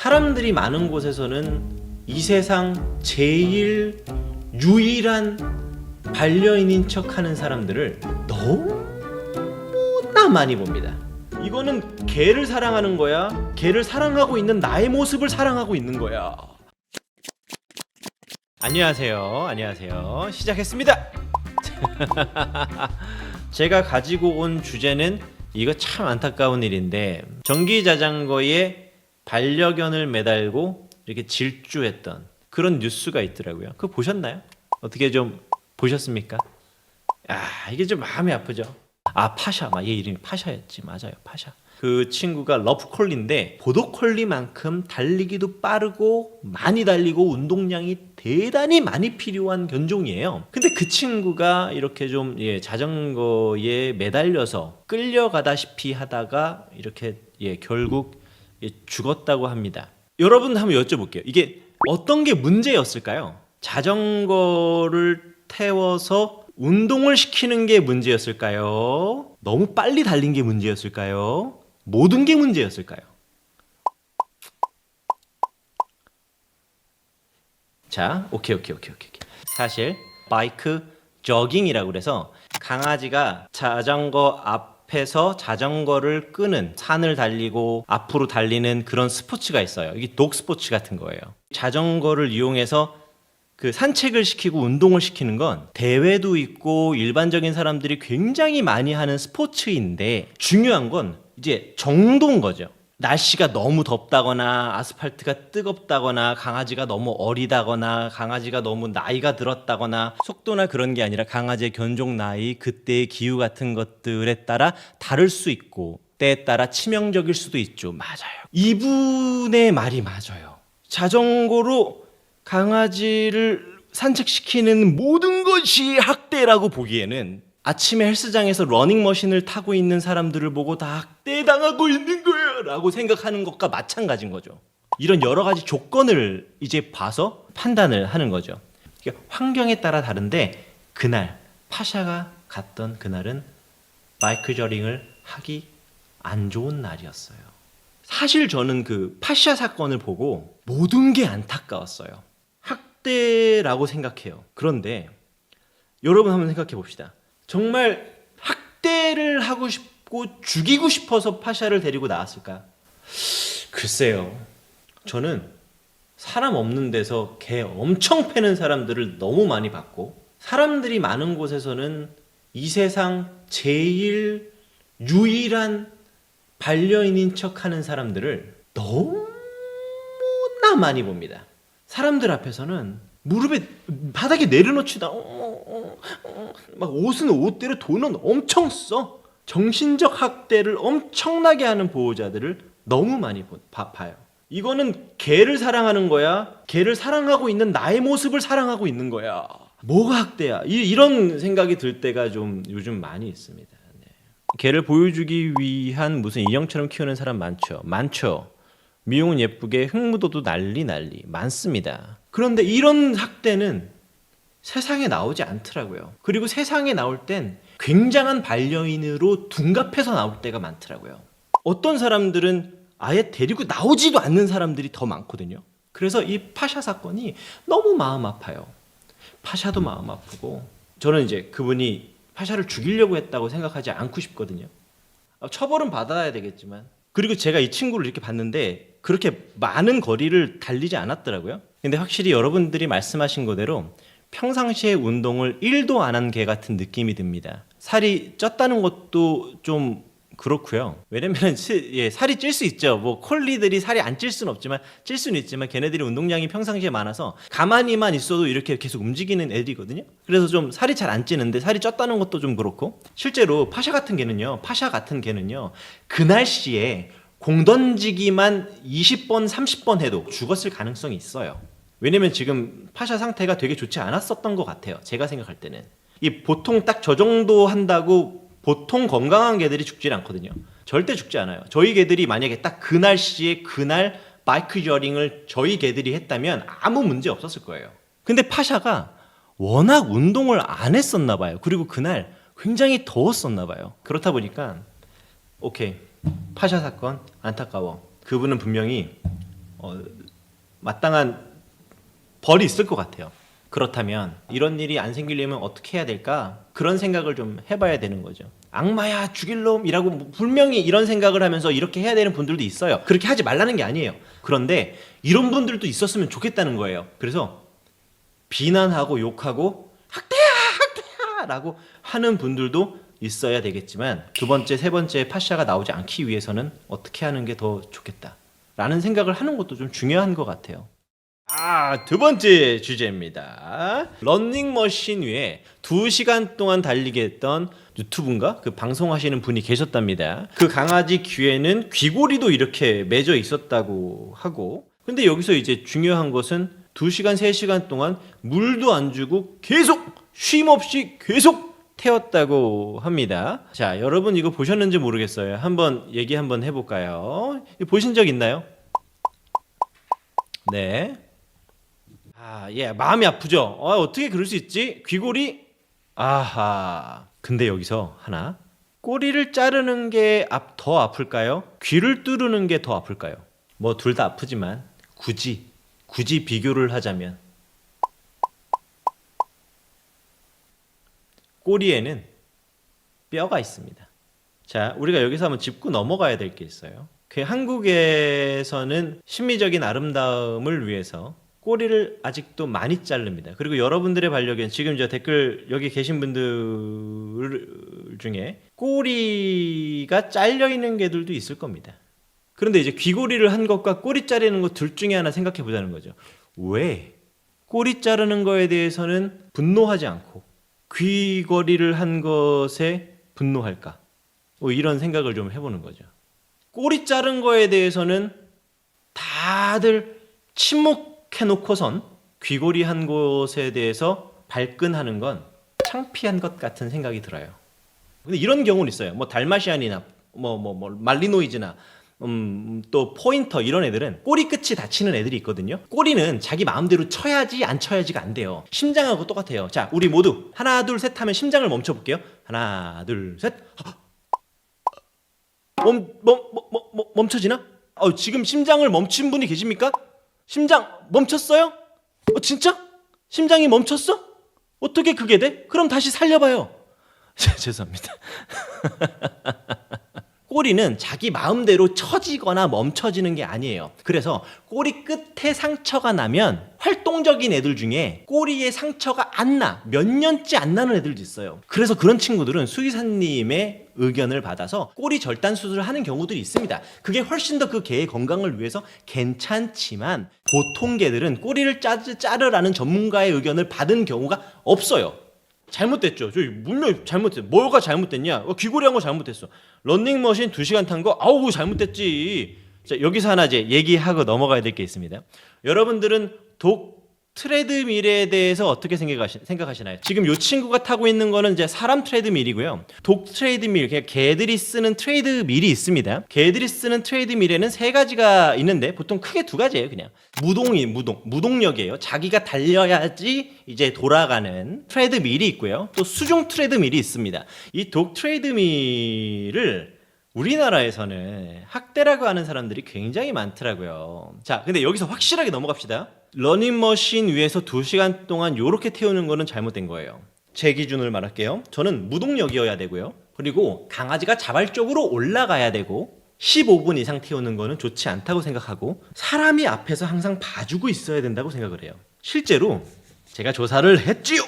사람들이 많은 곳에서는 이 세상 제일 유일한 반려인인 척하는 사람들을 너무나 많이 봅니다. 이거는 개를 사랑하는 거야? 개를 사랑하고 있는 나의 모습을 사랑하고 있는 거야. 안녕하세요. 시작했습니다. 제가 가지고 온 주제는 이거 참 안타까운 일인데, 전기 자전거에 반려견을 매달고 이렇게 질주했던 그런 뉴스가 있더라고요. 그거 보셨나요? 어떻게 좀 보셨습니까? 이게 좀 마음이 아프죠. 파샤, 얘 이름이 파샤였지. 맞아요, 파샤. 그 친구가 러프콜리인데 보더콜리만큼 달리기도 빠르고 많이 달리고 운동량이 대단히 많이 필요한 견종이에요. 근데 그 친구가 이렇게 좀 자전거에 매달려서 끌려가다시피 하다가 이렇게 결국 죽었다고 합니다. 여러분 한번 여쭤볼게요. 이게 어떤 게 문제였을까요? 자전거를 태워서 운동을 시키는 게 문제였을까요? 너무 빨리 달린 게 문제였을까요? 모든 게 문제였을까요? 자, 오케이. 사실 바이크 저깅이라고 그래서 강아지가 자전거 앞에서 자전거를 끄는, 산을 달리고 앞으로 달리는 그런 스포츠가 있어요. 이게 독 스포츠 같은 거예요. 자전거를 이용해서 그 산책을 시키고 운동을 시키는 건 대회도 있고 일반적인 사람들이 굉장히 많이 하는 스포츠인데, 중요한 건 이제 정도인 거죠. 날씨가 너무 덥다거나 아스팔트가 뜨겁다거나 강아지가 너무 어리다거나 강아지가 너무 나이가 들었다거나 속도나 그런 게 아니라 강아지의 견종 나이, 그때의 기후 같은 것들에 따라 다를 수 있고 때에 따라 치명적일 수도 있죠. 맞아요. 이분의 말이 맞아요. 자전거로 강아지를 산책시키는 모든 것이 학대라고 보기에는 아침에 헬스장에서 러닝머신을 타고 있는 사람들을 보고 다 학대당하고 있는 거야 라고 생각하는 것과 마찬가지인 거죠. 이런 여러 가지 조건을 이제 봐서 판단을 하는 거죠. 그러니까 환경에 따라 다른데, 그날 파샤가 갔던 그날은 바이크 저링을 하기 안 좋은 날이었어요. 사실 저는 그 파샤 사건을 보고 모든 게 안타까웠어요. 학대라고 생각해요. 그런데 여러분 한번 생각해 봅시다. 정말 학대를 하고 싶고 죽이고 싶어서 파샤를 데리고 나왔을까? 글쎄요. 저는 사람 없는 데서 개 엄청 패는 사람들을 너무 많이 봤고, 사람들이 많은 곳에서는 이 세상 제일 유일한 반려인인 척하는 사람들을 너무나 많이 봅니다. 사람들 앞에서는 무릎에 바닥에 내려놓지도 막 옷은 옷대로 돈은 엄청 써. 정신적 학대를 엄청나게 하는 보호자들을 너무 많이 봐요. 이거는 개를 사랑하는 거야? 개를 사랑하고 있는 나의 모습을 사랑하고 있는 거야? 뭐가 학대야? 이런 생각이 들 때가 좀 요즘 많이 있습니다. 네. 개를 보여주기 위한 무슨 인형처럼 키우는 사람 많죠. 미용은 예쁘게, 흙묻어도 난리 많습니다. 그런데 이런 학대는 세상에 나오지 않더라고요. 그리고 세상에 나올 땐 굉장한 반려인으로 둔갑해서 나올 때가 많더라고요. 어떤 사람들은 아예 데리고 나오지도 않는 사람들이 더 많거든요. 그래서 이 파샤 사건이 너무 마음 아파요. 파샤도 마음 아프고, 저는 이제 그분이 파샤를 죽이려고 했다고 생각하지 않고 싶거든요. 처벌은 받아야 되겠지만. 그리고 제가 이 친구를 이렇게 봤는데 그렇게 많은 거리를 달리지 않았더라고요. 근데 확실히 여러분들이 말씀하신 거대로 평상시에 운동을 1도 안 한 개 같은 느낌이 듭니다. 살이 쪘다는 것도 좀 그렇고요. 왜냐면 살이 찔 수 있죠. 뭐 콜리들이 살이 안 찔 수는 없지만, 찔 수는 있지만 걔네들이 운동량이 평상시에 많아서 가만히만 있어도 이렇게 계속 움직이는 애들이거든요. 그래서 좀 살이 잘 안 찌는데 살이 쪘다는 것도 좀 그렇고, 실제로 파샤 같은 개는요 그 날씨에 공 던지기만 20번 30번 해도 죽었을 가능성이 있어요. 왜냐면 지금 파샤 상태가 되게 좋지 않았었던 것 같아요. 제가 생각할 때는. 이 보통 딱 저 정도 한다고 보통 건강한 개들이 죽질 않거든요. 절대 죽지 않아요. 저희 개들이 만약에 딱 그 날씨에 그날 바이크 저링을 저희 개들이 했다면 아무 문제 없었을 거예요. 근데 파샤가 워낙 운동을 안 했었나 봐요. 그리고 그날 굉장히 더웠었나 봐요. 그렇다 보니까 오케이, 파샤 사건 안타까워. 그분은 분명히 마땅한 벌이 있을 것 같아요. 그렇다면 이런 일이 안 생기려면 어떻게 해야 될까? 그런 생각을 좀 해봐야 되는 거죠. 악마야 죽일 놈이라고 분명히 이런 생각을 하면서 이렇게 해야 되는 분들도 있어요. 그렇게 하지 말라는 게 아니에요. 그런데 이런 분들도 있었으면 좋겠다는 거예요. 그래서 비난하고 욕하고 학대야 학대야 라고 하는 분들도 있어야 되겠지만 두 번째, 세 번째 파샤가 나오지 않기 위해서는 어떻게 하는 게 더 좋겠다 라는 생각을 하는 것도 좀 중요한 것 같아요. 두 번째 주제입니다. 런닝머신 위에 2시간 동안 달리게 했던 유튜브인가? 그 방송하시는 분이 계셨답니다. 그 강아지 귀에는 귀고리도 이렇게 맺어 있었다고 하고, 근데 여기서 이제 중요한 것은 2시간, 3시간 동안 물도 안 주고 계속 쉼없이 계속 태웠다고 합니다. 자, 여러분 이거 보셨는지 모르겠어요. 한번 얘기 한번 해볼까요? 보신 적 있나요? 네. 마음이 아프죠? 어떻게 그럴 수 있지? 귀고리? 아하. 근데 여기서 하나. 꼬리를 자르는 게 더 아플까요? 귀를 뚫는 게 더 아플까요? 뭐 둘 다 아프지만 굳이 비교를 하자면 꼬리에는 뼈가 있습니다. 자, 우리가 여기서 한번 짚고 넘어가야 될 게 있어요. 한국에서는 심미적인 아름다움을 위해서 꼬리를 아직도 많이 자릅니다. 그리고 여러분들의 반려견, 지금 저 댓글 여기 계신 분들 중에 꼬리가 잘려 있는 개들도 있을 겁니다. 그런데 이제 귀고리를 한 것과 꼬리 자르는 것 둘 중에 하나 생각해 보자는 거죠. 왜 꼬리 자르는 거에 대해서는 분노하지 않고 귀걸이를 한 것에 분노할까? 이런 생각을 좀 해보는 거죠. 꼬리 자른 거에 대해서는 다들 침묵해놓고선 귀걸이 한 곳에 대해서 발끈하는 건 창피한 것 같은 생각이 들어요. 근데 이런 경우는 있어요. 뭐 달마시안이나 말리노이즈나 또 포인터 이런 애들은 꼬리 끝이 다치는 애들이 있거든요. 꼬리는 자기 마음대로 쳐야지 안 쳐야지가 안 돼요. 심장하고 똑같아요. 자, 우리 모두 하나 둘 셋 하면 심장을 멈춰 볼게요. 하나 둘 셋. 멈춰지나? 지금 심장을 멈춘 분이 계십니까? 심장 멈췄어요? 진짜? 심장이 멈췄어? 어떻게 그게 돼? 그럼 다시 살려봐요. 죄송합니다. 꼬리는 자기 마음대로 처지거나 멈춰지는 게 아니에요. 그래서 꼬리 끝에 상처가 나면 활동적인 애들 중에 꼬리에 상처가 안 나, 몇 년째 안 나는 애들도 있어요. 그래서 그런 친구들은 수의사님의 의견을 받아서 꼬리 절단 수술을 하는 경우들이 있습니다. 그게 훨씬 더 그 개의 건강을 위해서 괜찮지만 보통 개들은 꼬리를 자르라는 전문가의 의견을 받은 경우가 없어요. 잘못됐죠. 저희 분명히 잘못됐어. 뭐가 잘못됐냐? 귀걸이 한 거 잘못됐어. 런닝머신 2시간 탄 거 잘못됐지. 자, 여기서 하나 이제 얘기하고 넘어가야 될 게 있습니다. 여러분들은 독 트레드밀에 대해서 어떻게 생각하시나요? 지금 이 친구가 타고 있는 거는 이제 사람 트레드밀이고요. 독 트레드밀, 그냥 개들이 쓰는 트레드밀이 있습니다. 개들이 쓰는 트레드밀에는 3가지가 있는데 보통 크게 2가지예요. 그냥 무동력이에요. 자기가 달려야지 이제 돌아가는 트레드밀이 있고요. 또 수중 트레드밀이 있습니다. 이 독 트레드밀을 우리나라에서는 학대라고 하는 사람들이 굉장히 많더라고요. 자, 근데 여기서 확실하게 넘어갑시다. 러닝머신 위에서 2시간 동안 요렇게 태우는 거는 잘못된 거예요. 제 기준을 말할게요. 저는 무동력이어야 되고요. 그리고 강아지가 자발적으로 올라가야 되고 15분 이상 태우는 거는 좋지 않다고 생각하고 사람이 앞에서 항상 봐주고 있어야 된다고 생각을 해요. 실제로 제가 조사를 했지요.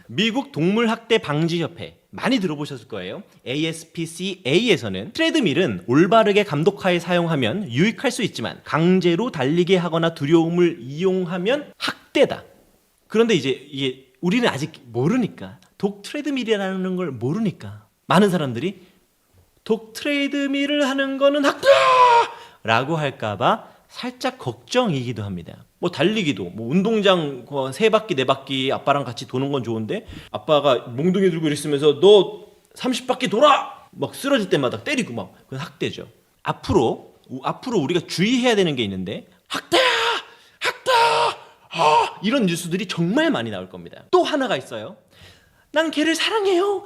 미국 동물학대 방지협회 많이 들어보셨을 거예요. ASPCA에서는 트레드밀은 올바르게 감독하에 사용하면 유익할 수 있지만 강제로 달리게 하거나 두려움을 이용하면 학대다. 그런데 이제 우리는 아직 모르니까, 독 트레드밀이라는 걸 모르니까 많은 사람들이 독 트레드밀을 하는 거는 학대라고 할까봐 살짝 걱정이기도 합니다. 달리기도 운동장 3바퀴 4바퀴 아빠랑 같이 도는 건 좋은데 아빠가 몽둥이 들고 있으면서 너 30바퀴 돌아! 막 쓰러질 때마다 때리고 막 그건 학대죠. 앞으로 우리가 주의해야 되는 게 있는데 학대야! 이런 뉴스들이 정말 많이 나올 겁니다. 또 하나가 있어요. 난 개를 사랑해요.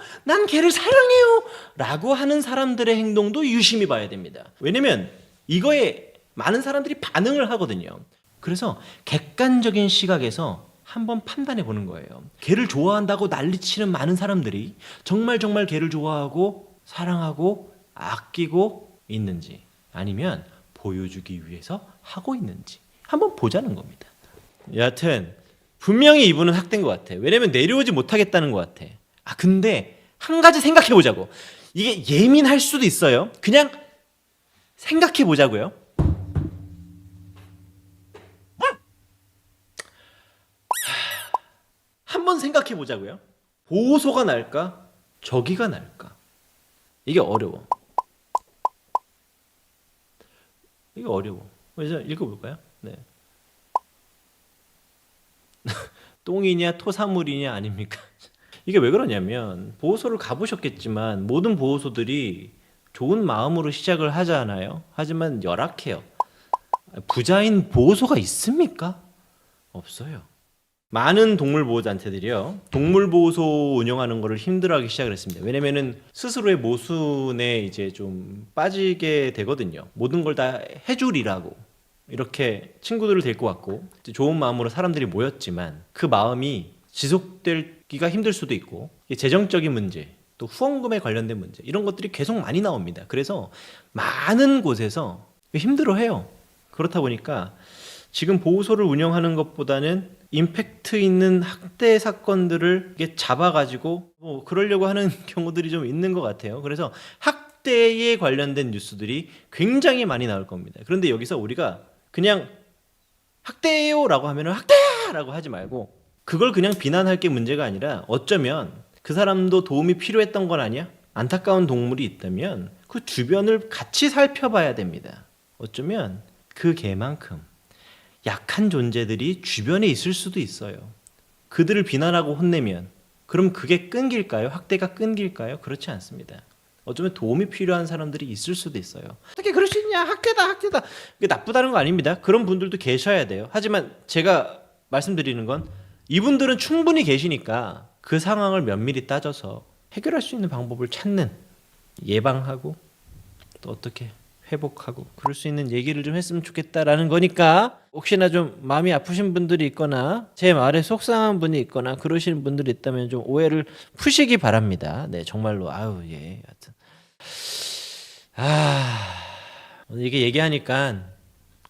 라고 하는 사람들의 행동도 유심히 봐야 됩니다. 왜냐면 이거에 많은 사람들이 반응을 하거든요. 그래서 객관적인 시각에서 한번 판단해 보는 거예요. 개를 좋아한다고 난리치는 많은 사람들이 정말 개를 좋아하고 사랑하고 아끼고 있는지, 아니면 보여주기 위해서 하고 있는지 한번 보자는 겁니다. 여하튼 분명히 이분은 학대인 것 같아. 왜냐면 내려오지 못하겠다는 것 같아. 근데 한 가지 생각해 보자고. 이게 예민할 수도 있어요. 그냥 생각해 보자고요. 한번 생각해 보자고요. 보호소가 날까? 저기가 날까? 이게 어려워. 이게 어려워. 그래서 읽어볼까요? 네. 똥이냐 토사물이냐 아닙니까? 이게 왜 그러냐면 보호소를 가보셨겠지만 모든 보호소들이 좋은 마음으로 시작을 하잖아요. 하지만 열악해요. 부자인 보호소가 있습니까? 없어요. 많은 동물보호단체들이요, 동물보호소 운영하는 거를 힘들어하기 시작을 했습니다. 왜냐면은 스스로의 모순에 이제 좀 빠지게 되거든요. 모든 걸 다 해주리라고 이렇게 친구들을 데리고 왔고 좋은 마음으로 사람들이 모였지만 그 마음이 지속되기가 힘들 수도 있고, 재정적인 문제, 또 후원금에 관련된 문제, 이런 것들이 계속 많이 나옵니다. 그래서 많은 곳에서 힘들어해요. 그렇다 보니까 지금 보호소를 운영하는 것보다는 임팩트 있는 학대 사건들을 이게 잡아가지고 그러려고 하는 경우들이 좀 있는 것 같아요. 그래서 학대에 관련된 뉴스들이 굉장히 많이 나올 겁니다. 그런데 여기서 우리가 그냥 학대요라고 하면은 학대라고 하지 말고, 그걸 그냥 비난할 게 문제가 아니라 어쩌면 그 사람도 도움이 필요했던 건 아니야? 안타까운 동물이 있다면 그 주변을 같이 살펴봐야 됩니다. 어쩌면 그 개만큼 약한 존재들이 주변에 있을 수도 있어요. 그들을 비난하고 혼내면 그럼 그게 끊길까요? 학대가 끊길까요? 그렇지 않습니다. 어쩌면 도움이 필요한 사람들이 있을 수도 있어요. 어떻게 그럴 수 있냐? 학대다. 그게 나쁘다는 거 아닙니다. 그런 분들도 계셔야 돼요. 하지만 제가 말씀드리는 건 이분들은 충분히 계시니까 그 상황을 면밀히 따져서 해결할 수 있는 방법을 찾는, 예방하고 또 어떻게 회복하고 그럴 수 있는 얘기를 좀 했으면 좋겠다라는 거니까, 혹시나 좀 마음이 아프신 분들이 있거나 제 말에 속상한 분이 있거나 그러시는 분들이 있다면 좀 오해를 푸시기 바랍니다. 네, 정말로. 예. 하여튼 오늘 이게 얘기하니까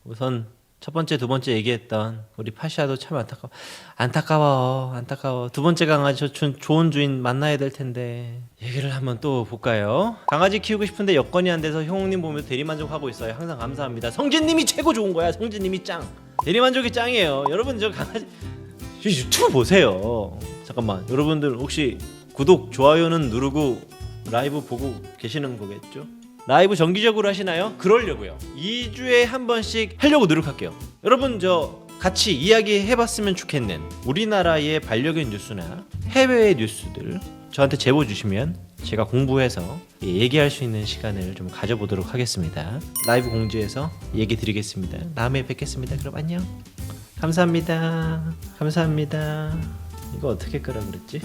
우선 첫 번째, 두 번째 얘기했던 우리 파시아도 참 안타까워. 두 번째 강아지 좋은 주인 만나야 될 텐데. 얘기를 한번 또 볼까요? 강아지 키우고 싶은데 여건이 안 돼서 형님 보면서 대리만족하고 있어요. 항상 감사합니다. 성진님이 최고 좋은 거야. 성진님이 짱. 대리만족이 짱이에요. 여러분 저 강아지 유튜브 보세요. 잠깐만, 여러분들 혹시 구독, 좋아요는 누르고 라이브 보고 계시는 거겠죠? 라이브 정기적으로 하시나요? 그러려고요. 2주에 한 번씩 하려고 노력할게요. 여러분 저 같이 이야기해봤으면 좋겠는 우리나라의 반려견 뉴스나 해외의 뉴스들 저한테 제보 주시면 제가 공부해서 얘기할 수 있는 시간을 좀 가져보도록 하겠습니다. 라이브 공지에서 얘기 드리겠습니다. 다음에 뵙겠습니다. 그럼 안녕. 감사합니다. 이거 어떻게 끄라 그랬지?